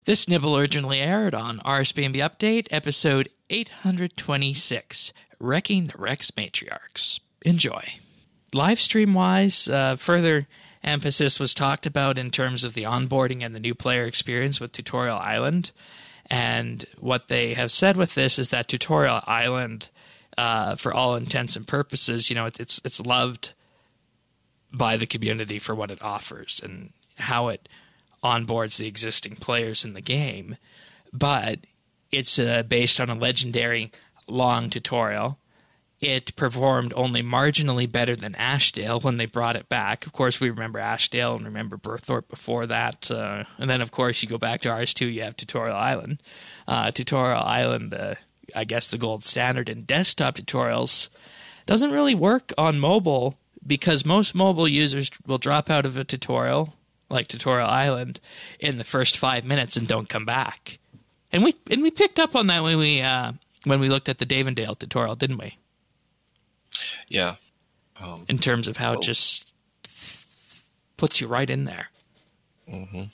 This nibble originally aired on RSBANDB Update, episode 826, Wrecking the Rex Matriarchs. Enjoy. Livestream-wise, further emphasis was talked about in terms of the onboarding and the new player experience with Tutorial Island. And what they have said with this is that Tutorial Island, for all intents and purposes, it's loved by the community for what it offers and how it onboards the existing players in the game, but it's based on a legendary long tutorial. It performed only marginally better than Ashdale when they brought it back. Of course, we remember Ashdale and remember Burthorpe before that. And then, of course, you go back to RS2, you have Tutorial Island. Tutorial Island, I guess the gold standard in desktop tutorials, doesn't really work on mobile because most mobile users will drop out of a tutorial like Tutorial Island in the first 5 minutes and don't come back. And we picked up on that when we looked at the Davendale tutorial, didn't we? Yeah. In terms of how it just puts you right in there. Mm-hmm.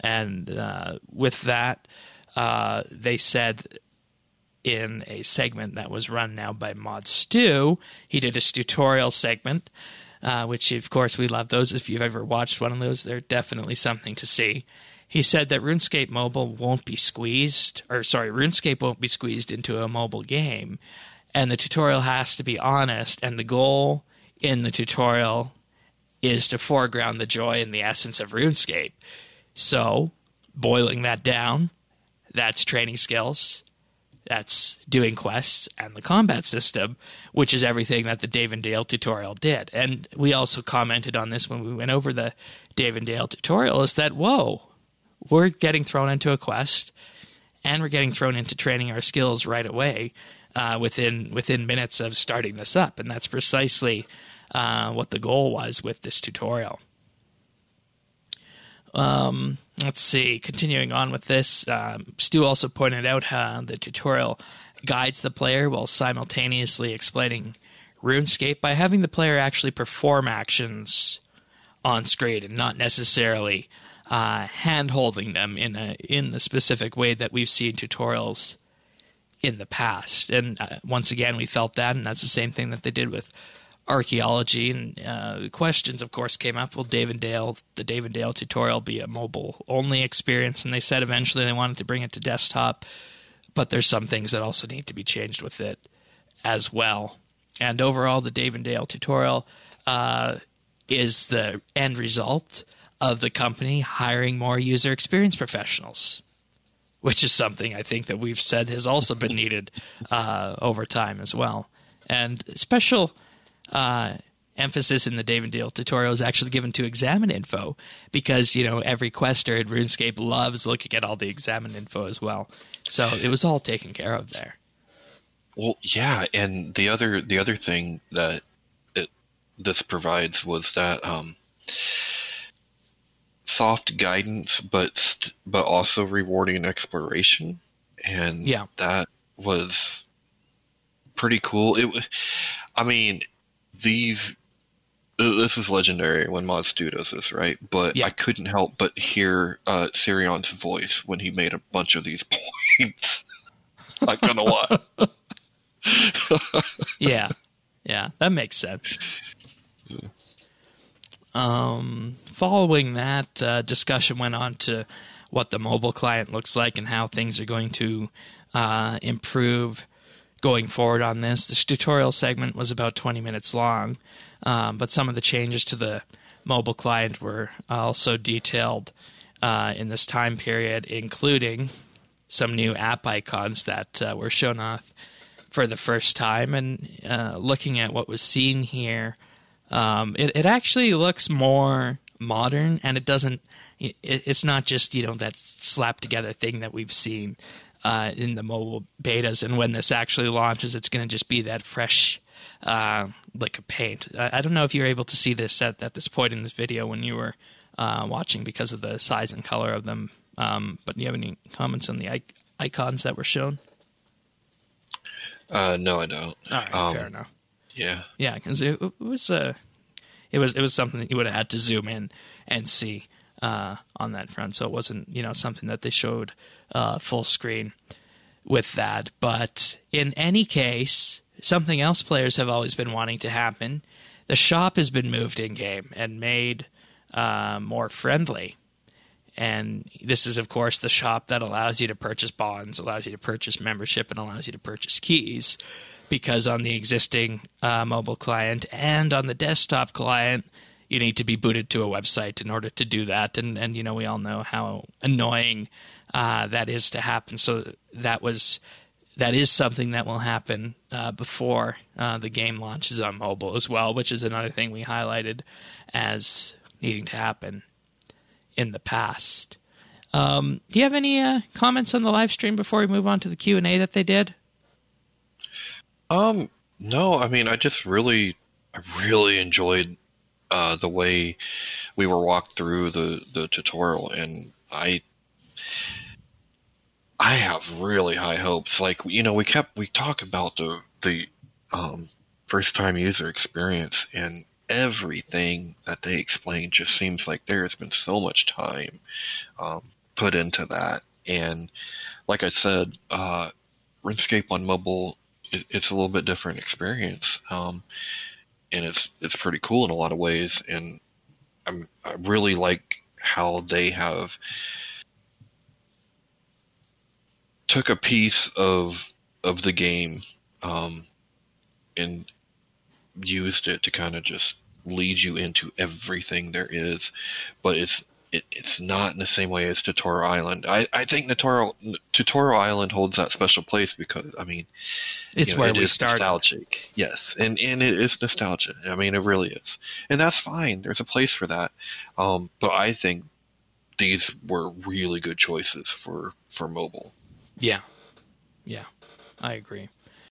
And with that, they said in a segment that was run now by Mod Stu, he did a tutorial segment, which, of course, we love those. If you've ever watched one of those, they're definitely something to see. He said that RuneScape Mobile won't be squeezed, RuneScape won't be squeezed into a mobile game, and the tutorial has to be honest, and the goal in the tutorial is to foreground the joy and the essence of RuneScape. So, boiling that down, that's training skills, that's doing quests, and the combat system, which is everything that the Davendale tutorial did. And we also commented on this when we went over the Davendale tutorial, is that, whoa, we're getting thrown into a quest, and we're getting thrown into training our skills right away within minutes of starting this up. And that's precisely what the goal was with this tutorial. Let's see, continuing on with this, Stu also pointed out how the tutorial guides the player while simultaneously explaining RuneScape by having the player actually perform actions on screen and not necessarily hand-holding them in the specific way that we've seen tutorials in the past. And once again, we felt that, and that's the same thing that they did with archaeology. And questions, of course, came up. Will the Davendale tutorial be a mobile-only experience? And they said eventually they wanted to bring it to desktop, but there's some things that also need to be changed with it as well. And overall, the Davendale tutorial is the end result of the company hiring more user experience professionals, which is something I think that we've said has also been needed over time as well. And special emphasis in the Davendale tutorial is actually given to examine info because, every quester in RuneScape loves looking at all the examine info as well. So it was all taken care of there. Well, yeah, and the other thing that this provides was that soft guidance, but also rewarding exploration, and that was pretty cool. This is legendary when Mod Stu does this, right? But I couldn't help but hear Sirion's voice when he made a bunch of these points. Not gonna lie. Yeah, that makes sense. Following that, discussion went on to what the mobile client looks like and how things are going to improve going forward on this. This tutorial segment was about 20 minutes long, but some of the changes to the mobile client were also detailed in this time period, including some new app icons that were shown off for the first time. And looking at what was seen here, it actually looks more modern, and it's not just that slapped together thing that we've seen in the mobile betas. And when this actually launches, it's going to just be that fresh lick of paint. I don't know if you're able to see this at this point in this video when you were watching because of the size and color of them, but do you have any comments on the icons that were shown? No, I don't. All right, fair enough. Yeah, because it was something that you would have had to zoom in and see on that front. So it wasn't, something that they showed full screen with that. But in any case, something else players have always been wanting to happen. The shop has been moved in-game and made more friendly. And this is, of course, the shop that allows you to purchase bonds, allows you to purchase membership, and allows you to purchase keys. Because on the existing mobile client and on the desktop client, you need to be booted to a website in order to do that. And we all know how annoying that is to happen. So that is something that will happen before the game launches on mobile as well, which is another thing we highlighted as needing to happen in the past. Do you have any comments on the live stream before we move on to the Q&A that they did? No, I mean, I really enjoyed the way we were walked through the tutorial, and I have really high hopes. Like, we talk about the first time user experience, and everything that they explained just seems like there has been so much time put into that. And like I said, RuneScape on mobile, it's a little bit different experience, and it's pretty cool in a lot of ways. And I really like how they have took a piece of the game and used it to kind of just lead you into everything there is, but it's not in the same way as Tutorial Island. I think Tutorial Island holds that special place because, I mean, it's where we started. Nostalgic, yes, and it is nostalgia. I mean, it really is, and that's fine. There's a place for that, but I think these were really good choices for mobile. Yeah, I agree.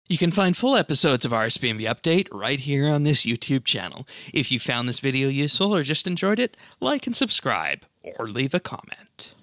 You can find full episodes of RSBANDB Update right here on this YouTube channel. If you found this video useful or just enjoyed it, like and subscribe, or leave a comment.